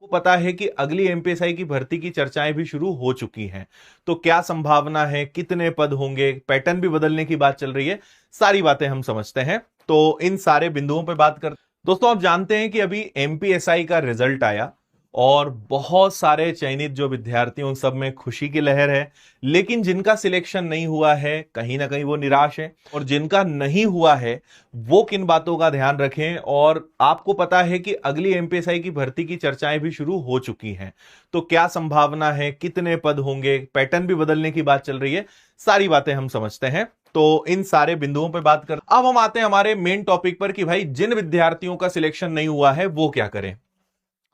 को पता है कि अगली एमपीएसआई की भर्ती की चर्चाएं भी शुरू हो चुकी हैं। तो क्या संभावना है, कितने पद होंगे, पैटर्न भी बदलने की बात चल रही है, सारी बातें हम समझते हैं। तो इन सारे बिंदुओं पर बात कर दोस्तों, आप जानते हैं कि अभी एमपीएसआई का रिजल्ट आया और बहुत सारे चयनित जो विद्यार्थी उन सब में खुशी की लहर है। लेकिन जिनका सिलेक्शन नहीं हुआ है कहीं ना कहीं वो निराश है, और जिनका नहीं हुआ है वो किन बातों का ध्यान रखें। और आपको पता है कि अगली एमपीएसआई की भर्ती की चर्चाएं भी शुरू हो चुकी हैं। तो क्या संभावना है, कितने पद होंगे, पैटर्न भी बदलने की बात चल रही है, सारी बातें हम समझते हैं। तो इन सारे बिंदुओं पर बात कर अब हम आते हैं हमारे मेन टॉपिक पर कि भाई जिन विद्यार्थियों का सिलेक्शन नहीं हुआ है वो क्या करें।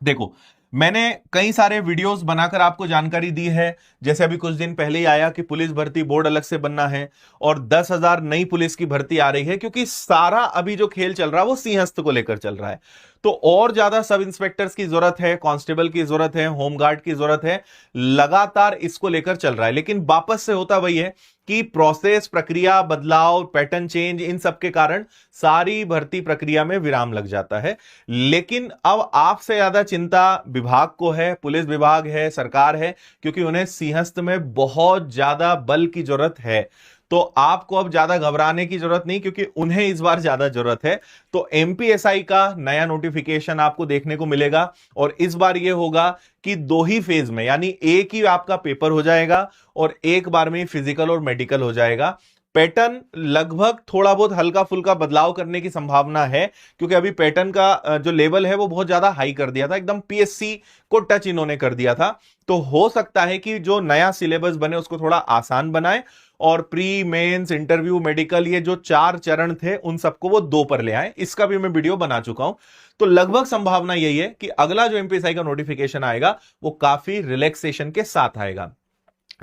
देखो, मैंने कई सारे वीडियोस बनाकर आपको जानकारी दी है। जैसे अभी कुछ दिन पहले ही आया कि पुलिस भर्ती बोर्ड अलग से बनना है और 10,000 नई पुलिस की भर्ती आ रही है, क्योंकि सारा अभी जो खेल चल रहा है वो सिंहस्थ को लेकर चल रहा है। तो और ज्यादा सब इंस्पेक्टर्स की जरूरत है, कांस्टेबल की जरूरत है, होमगार्ड की जरूरत है, लगातार इसको लेकर चल रहा है। लेकिन वापस से होता वही है कि प्रोसेस, प्रक्रिया बदलाव, पैटर्न चेंज, इन सब के कारण सारी भर्ती प्रक्रिया में विराम लग जाता है। लेकिन अब आपसे ज्यादा चिंता विभाग को है, पुलिस विभाग है, सरकार है, क्योंकि उन्हें सिंहस्थ में बहुत ज्यादा बल की जरूरत है। तो आपको अब ज्यादा घबराने की जरूरत नहीं, क्योंकि उन्हें इस बार ज्यादा जरूरत है। तो एमपीएसआई का नया नोटिफिकेशन आपको देखने को मिलेगा, और इस बार यह होगा कि दो ही फेज में, यानी एक ही आपका पेपर हो जाएगा और एक बार में फिजिकल और मेडिकल हो जाएगा। पैटर्न लगभग थोड़ा बहुत हल्का फुल्का बदलाव करने की संभावना है, क्योंकि अभी पैटर्न का जो लेवल है वो बहुत ज्यादा हाई कर दिया था, एकदम पीएससी को टच इन्होंने कर दिया था। तो हो सकता है कि जो नया सिलेबस बने उसको थोड़ा आसान बनाए, और प्री, मेंस, इंटरव्यू, मेडिकल, ये जो 4 चरण थे उन सबको वो 2 पर ले आए। इसका भी मैं वीडियो बना चुका हूं। तो लगभग संभावना यही है कि अगला जो एमपीएसआई का नोटिफिकेशन आएगा वो काफी रिलैक्सेशन के साथ आएगा।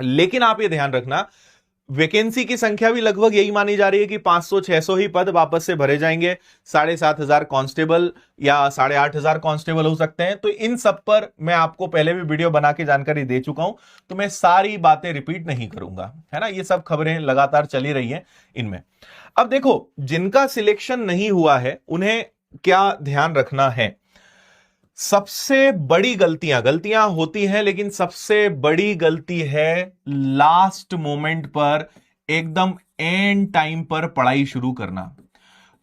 लेकिन आप ये ध्यान रखना, वैकेंसी की संख्या भी लगभग यही मानी जा रही है कि 500-600 ही पद वापस से भरे जाएंगे। 7,500 कांस्टेबल या 8,500 कांस्टेबल हो सकते हैं। तो इन सब पर मैं आपको पहले भी वीडियो बना के जानकारी दे चुका हूं, तो मैं सारी बातें रिपीट नहीं करूंगा, है ना। ये सब खबरें लगातार चली रही हैं इनमें। अब देखो, जिनका सिलेक्शन नहीं हुआ है उन्हें क्या ध्यान रखना है। सबसे बड़ी गलतियां होती हैं, लेकिन सबसे बड़ी गलती है लास्ट मोमेंट पर, एकदम एंड टाइम पर पढ़ाई शुरू करना।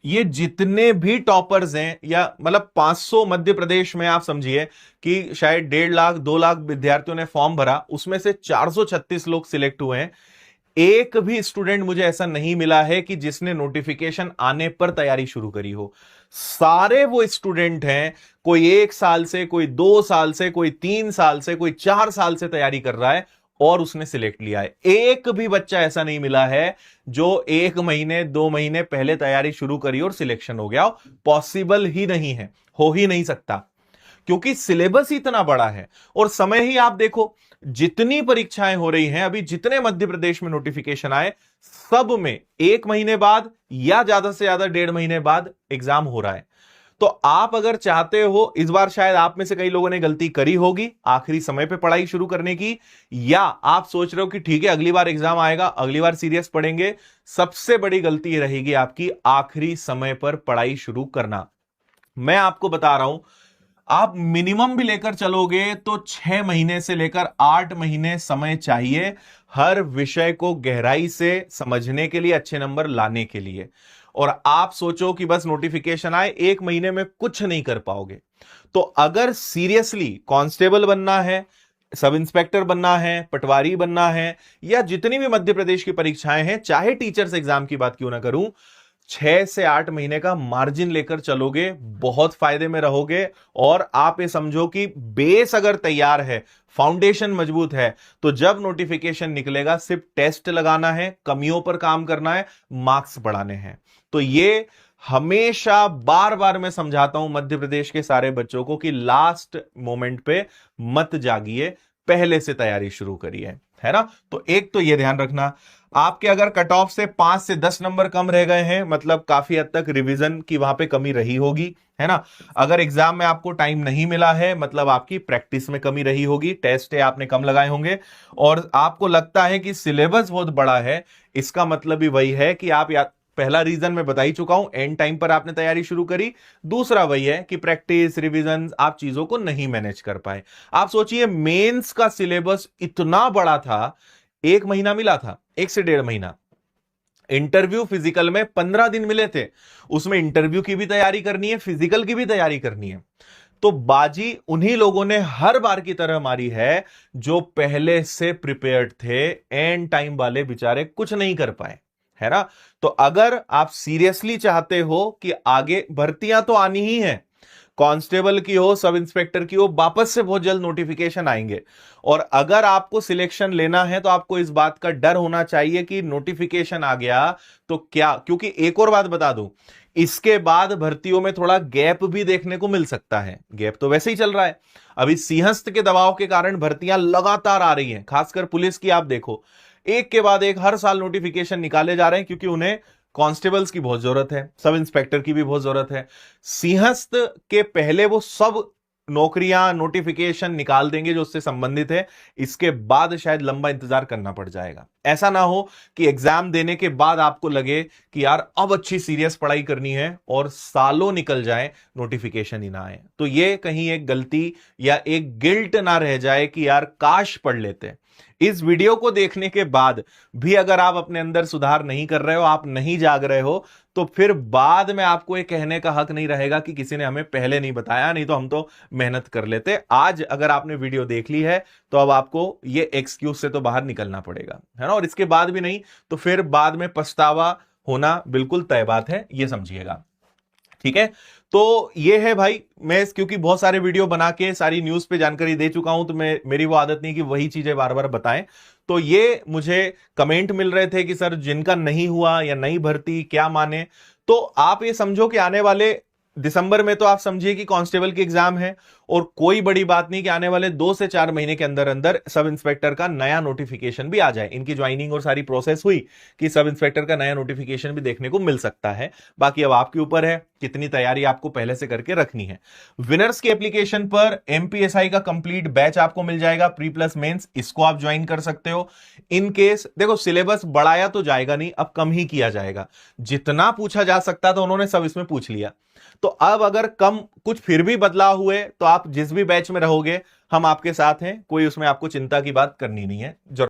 ये जितने भी टॉपर्स हैं, या मतलब 500 मध्य प्रदेश में, आप समझिए कि शायद 1.5 लाख 2 लाख विद्यार्थियों ने फॉर्म भरा, उसमें से 436 लोग सिलेक्ट हुए हैं। एक भी स्टूडेंट मुझे ऐसा नहीं मिला है कि जिसने नोटिफिकेशन आने पर तैयारी शुरू करी हो। सारे वो स्टूडेंट हैं, कोई 1 साल से, कोई 2 साल से, कोई 3 साल से, कोई 4 साल से तैयारी कर रहा है और उसने सिलेक्ट लिया है। एक भी बच्चा ऐसा नहीं मिला है जो 1 महीने 2 महीने पहले तैयारी शुरू करी और सिलेक्शन हो गया। पॉसिबल ही नहीं है, हो ही नहीं सकता, क्योंकि सिलेबस ही इतना बड़ा है। और समय ही आप देखो, जितनी परीक्षाएं हो रही हैं, अभी जितने मध्य प्रदेश में नोटिफिकेशन आए, सब में 1 महीने बाद या ज्यादा से ज्यादा 1.5 महीने बाद एग्जाम हो रहा है। तो आप अगर चाहते हो, इस बार शायद आप में से कई लोगों ने गलती करी होगी आखिरी समय पे पढ़ाई शुरू करने की, या आप सोच रहे हो कि ठीक है अगली बार एग्जाम आएगा, अगली बार सीरियस पढ़ेंगे। सबसे बड़ी गलती रहेगी आपकी आखिरी समय पर पढ़ाई शुरू करना। मैं आपको बता रहा हूं, आप मिनिमम भी लेकर चलोगे तो 6 महीने से लेकर 8 महीने समय चाहिए हर विषय को गहराई से समझने के लिए, अच्छे नंबर लाने के लिए। और आप सोचो कि बस नोटिफिकेशन आए 1 महीने में कुछ नहीं कर पाओगे। तो अगर सीरियसली कांस्टेबल बनना है, सब इंस्पेक्टर बनना है, पटवारी बनना है, या जितनी भी मध्य प्रदेश की परीक्षाएं हैं, चाहे टीचर्स एग्जाम की बात क्यों ना करूं, 6 से 8 महीने का मार्जिन लेकर चलोगे, बहुत फायदे में रहोगे। और आप ये समझो कि बेस अगर तैयार है, फाउंडेशन मजबूत है, तो जब नोटिफिकेशन निकलेगा सिर्फ टेस्ट लगाना है, कमियों पर काम करना है, मार्क्स बढ़ाने हैं। तो ये हमेशा बार बार मैं समझाता हूं मध्य प्रदेश के सारे बच्चों को कि लास्ट मोमेंट पे मत जागिए, पहले से तैयारी शुरू करिए, है ना। तो एक तो ये ध्यान रखना, आपके अगर कट ऑफ से 5 से 10 नंबर कम रह गए हैं, मतलब काफी हद तक रिवीजन की वहां पे कमी रही होगी, है ना। अगर एग्जाम में आपको टाइम नहीं मिला है, मतलब आपकी प्रैक्टिस में कमी रही होगी, टेस्ट आपने कम लगाए होंगे, और आपको लगता है कि सिलेबस बहुत बड़ा है, इसका मतलब भी वही है कि आप या पहला रीजन मैं बता ही चुका हूं, एंड टाइम पर आपने तैयारी शुरू करी। दूसरा वही है कि प्रैक्टिस रिवीजन आप चीजों को नहीं मैनेज कर पाए। आप सोचिए मेंस का सिलेबस इतना बड़ा था, 1 महीना मिला था, 1 से 1.5 महीना। इंटरव्यू फिजिकल में 15 दिन मिले थे, उसमें इंटरव्यू की भी तैयारी करनी है, फिजिकल की भी तैयारी करनी है। तो बाजी उन्हीं लोगों ने हर बार की तरह मारी है जो पहले से प्रिपेयर्ड थे, एंड टाइम वाले बेचारे कुछ नहीं कर पाए, है ना। तो अगर आप सीरियसली चाहते हो कि आगे भर्तियां तो आनी ही है, कांस्टेबल की हो, सब इंस्पेक्टर की हो, वापस से बहुत जल्द नोटिफिकेशन आएंगे। और अगर आपको सिलेक्शन लेना है तो आपको इस बात का डर होना चाहिए कि नोटिफिकेशन आ गया तो क्या, क्योंकि एक और बात बता दूं, इसके बाद भर्तियों में थोड़ा गैप भी देखने को मिल सकता है। गैप तो वैसे ही चल रहा है, अभी सिंहस्थ के दबाव के कारण भर्तियां लगातार आ रही हैं, खासकर पुलिस की। आप देखो एक के बाद एक हर साल नोटिफिकेशन निकाले जा रहे हैं, क्योंकि उन्हें कांस्टेबल्स की बहुत जरूरत है, सब इंस्पेक्टर की भी बहुत जरूरत है। सिंहस्थ के पहले वो सब नौकरियां नोटिफिकेशन निकाल देंगे जो उससे संबंधित है, इसके बाद शायद लंबा इंतजार करना पड़ जाएगा। ऐसा ना हो कि एग्जाम देने के बाद आपको लगे कि यार अब अच्छी सीरियस पढ़ाई करनी है और सालों निकल जाए, नोटिफिकेशन ही ना आए। तो ये कहीं एक गलती या एक गिल्ट ना रह जाए कि यार काश पढ़ लेते। इस वीडियो को देखने के बाद भी अगर आप अपने अंदर सुधार नहीं कर रहे हो, आप नहीं जाग रहे हो, तो फिर बाद में आपको ये कहने का हक नहीं रहेगा कि किसी ने हमें पहले नहीं बताया, नहीं तो हम तो मेहनत कर लेते। आज अगर आपने वीडियो देख ली है तो अब आपको ये एक्सक्यूज से तो बाहर निकलना पड़ेगा, है ना। और इसके बाद भी नहीं तो फिर बाद में पछतावा होना बिल्कुल तय बात है, ये समझिएगा, ठीक है। तो ये है भाई, मैं क्योंकि बहुत सारे वीडियो बना के सारी न्यूज पे जानकारी दे चुका हूं, तो मेरी वो आदत नहीं कि वही चीजें बार बार बताएं। तो ये मुझे कमेंट मिल रहे थे कि सर जिनका नहीं हुआ या नहीं भर्ती क्या माने। तो आप ये समझो कि आने वाले दिसंबर में तो आप समझिए कि कांस्टेबल की एग्जाम है, और कोई बड़ी बात नहीं कि आने वाले 2 से 4 महीने के अंदर अंदर सब इंस्पेक्टर का नया नोटिफिकेशन भी आ जाए। इनकी ज्वाइनिंग और सारी प्रोसेस हुई कि सब इंस्पेक्टर का नया नोटिफिकेशन भी देखने को मिल सकता है। बाकी अब आपके ऊपर है कितनी तैयारी आपको पहले से करके रखनी है। विनर्स की एप्लीकेशन पर एमपीएसआई का कंप्लीट बैच आपको मिल जाएगा, प्री प्लस मेंस, इसको आप ज्वाइन कर सकते हो। इन केस देखो सिलेबस बढ़ाया तो जाएगा नहीं, अब कम ही किया जाएगा। जितना पूछा जा सकता था उन्होंने सब इसमें पूछ लिया, तो अब अगर कम कुछ फिर भी बदलाव हुए तो आप जिस भी बैच में रहोगे हम आपके साथ हैं, कोई उसमें आपको चिंता की बात करनी नहीं है।